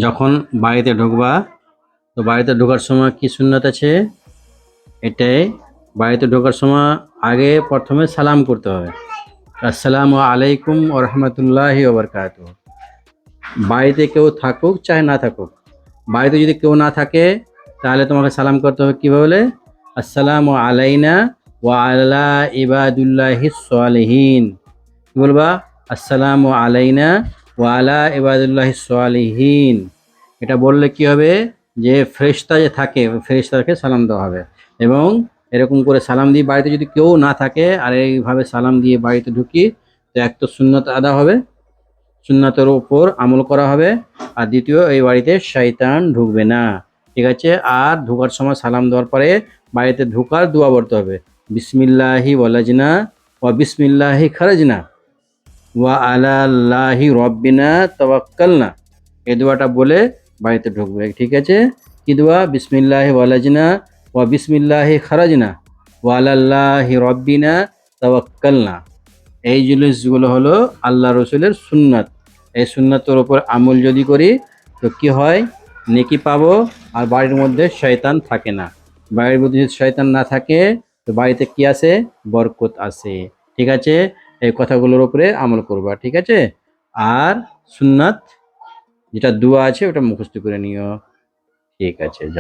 যখন বাড়িতে ঢুকবা, তো বাড়িতে ঢোকার সময় কি সুন্নাত আছে এটাই। বাড়িতে ঢোকার সময় আগে প্রথমে সালাম করতে হবে, আসসালামু আলাইকুম ওয়া রাহমাতুল্লাহি ওয়া বারাকাতুহু। বাড়িতে কেউ থাকুক চাই না থাকুক, বাড়িতে যদি কেউ না থাকে তাহলে তোমাকে সালাম করতে হবে কীভাবে বলে, আসসালামু আলাইনা ওয়া আলা ইবাদুল্লাহিস সালিহিন। কি বলবা? আসসালামু আলাইনা ওয়া আলা ইবাদুল্লাহিস সালিহিন। এটা বললে কি হবে, যে ফেরেশতা যে থাকে ওই ফেরেশতাকে সালাম দেওয়া হবে। এবং এরকম করে সালাম দিয়ে বাড়িতে যদি কেউ না থাকে আর এইভাবে সালাম দিয়ে বাড়িতে ঢুকি, তো এক তো সুন্নত আদা হবে, সুন্নাতের উপর আমল করা হবে, আর দ্বিতীয় এই বাড়িতে শয়তান ঢুকবে না। ঠিক আছে? আর ঢোকার সময় সালাম দেওয়ার পরে বাড়িতে ঢোকার দোয়া পড়তে হবে, বিসমিল্লাহি ওয়ালাজনা ওয়া বিসমিল্লাহি খারাজনা ওয়া আলাল্লাহি রব্বিনা তাওয়াক্কালনা। এই দোয়াটা বলে বাড়িতে ঢুকবে। ঠিক আছে? কি দোয়া? বিসমিল্লাহি ওয়ালাজনা ওয়া বিসমিল্লাহি খারাজনা ওয়া আলাল্লাহি রব্বিনা তাওয়াক্কালনা। এই জিনিসগুলো হলো আল্লাহ রসুলের সুন্নাত। এই সুন্নাতের উপর আমল যদি করি তো কি হয়, নেকি পাবো, আর বাড়ির মধ্যে শয়তান থাকে না। বাড়ির মধ্যে যদি শয়তান না থাকে তো বাড়িতে কি আসে? বরকত আসে। ঠিক আছে? এই কথাগুলোর উপরে আমল করবা। ঠিক আছে? আর সুন্নাত যেটা দোয়া আছে ওটা মুখস্থ করে নিও। ঠিক আছে।